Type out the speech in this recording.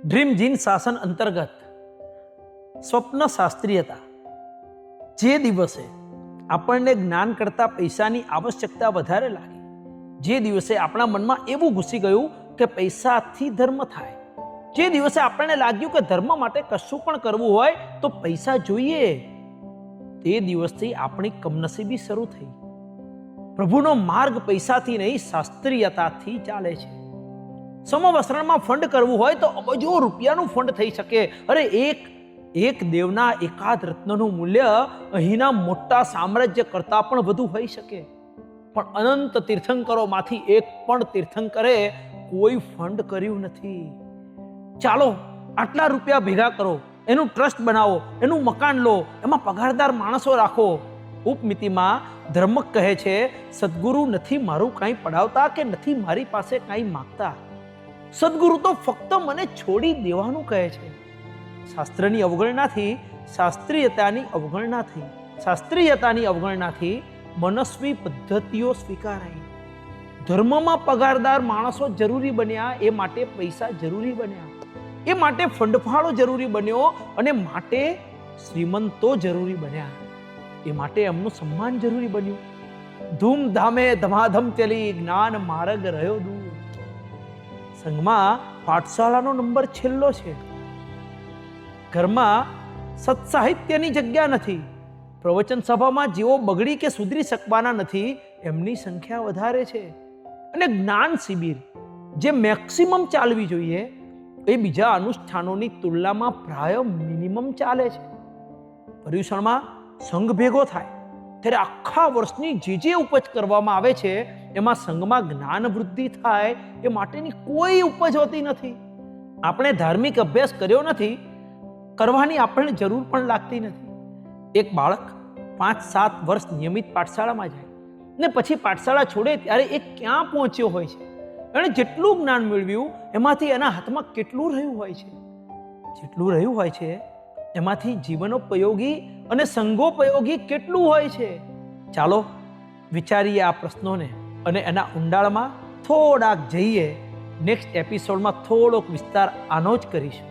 Dream જીન શાસન અંતર્ગત સ્વપ્ન શાસ્ત્રીયતા જે દિવસે આપણને જ્ઞાન કરતાં પૈસાની આવશ્યકતા વધારે લાગી, જે દિવસે આપણા મનમાં એવું ઘૂસી ગયું કે પૈસાથી ધર્મ થાય, જે દિવસે આપણને લાગ્યું કે ધર્મ માટે કશું પણ કરવું હોય તો પૈસા જોઈએ, તે દિવસથી આપણી કમનસીબી શરૂ થઈ. પ્રભુનો માર્ગ પૈસાથી નહીં, શાસ્ત્રીયતાથી ચાલે છે. સમવસ્ત્રણમાં ફંડ કરવું હોય તો અબજો રૂપિયાનું ફંડ થઈ શકે. અરે એક દેવના એકાદ રત્નનું મૂલ્ય અહીંના મોટા સામ્રાજ્ય કરતાં પણ વધુ હોઈ શકે. પણ અનંત તીર્થંકરોમાંથી એક પણ તીર્થંકરે કોઈ ફંડ કર્યું નથી. ચાલો આટલા રૂપિયા ભેગા કરો, એનું ટ્રસ્ટ બનાવો, એનું મકાન લો, એમાં પગારદાર માણસો રાખો. ઉપમિતિમાં ધર્મક કહે છે, સદગુરુ નથી મારું કાંઈ પડાવતા કે નથી મારી પાસે કાંઈ માગતા. સદગુરુ તો ફક્ત મને છોડી દેવાનું કહે છે. શાસ્ત્રની અવગણનાથી શાસ્ત્રીયતાની અવગણના થઈ. શાસ્ત્રીયતાની અવગણનાથી મનસ્વી પદ્ધતિઓ સ્વીકારાઈ. ધર્મમાં પગારદાર માણસો જરૂરી બન્યા, એ માટે પૈસા જરૂરી બન્યા, એ માટે ફંડફાળો જરૂરી બન્યો, અને માટે શ્રીમંતો જરૂરી બન્યા, એ માટે એમનું સન્માન જરૂરી બન્યું. ધૂમધામે ધમાધમ ચલી જ્ઞાન માર્ગ રહ્યો દૂર. સંઘમાં પાઠશાળાનો નંબર છેલ્લો છે. ઘરમાં સત્સાહિત્યની જગ્યા નથી. પ્રવચન સભામાં જેઓ બગડી કે સુધરી શકવાના નથી, એમની સંખ્યા વધારે છે. અને જ્ઞાન શિબિર જે મેક્સિમમ ચાલવી જોઈએ, એ બીજા અનુષ્ઠાનોની તુલનામાં પ્રાય મિનિમમ ચાલે છે. પર્યુષણમાં સંઘ ભેગો થાય ત્યારે આખા વર્ષની જે ઉપજ કરવામાં આવે છે, એમાં સંઘમાં જ્ઞાન વૃદ્ધિ થાય એ માટેની કોઈ ઉપજ હોતી નથી. આપણે ધાર્મિક અભ્યાસ કર્યો નથી, કરવાની આપણને જરૂર પણ લાગતી નથી. એક બાળક 5-7 વર્ષ નિયમિત પાઠશાળામાં જાય ને પછી પાઠશાળા છોડે ત્યારે એ ક્યાં પહોંચ્યો હોય છે? એણે જેટલું જ્ઞાન મેળવ્યું એમાંથી એના હાથમાં કેટલું રહ્યું હોય છે? જેટલું રહ્યું હોય છે એમાંથી જીવનોપયોગી અને સંગોપયોગી કેટલું હોય છે? ચાલો વિચારીએ આ પ્રશ્નોને અને એના ઊંડાણમાં થોડાક જઈએ. નેક્સ્ટ એપિસોડમાં થોડોક વિસ્તાર આનો જ કરીશું.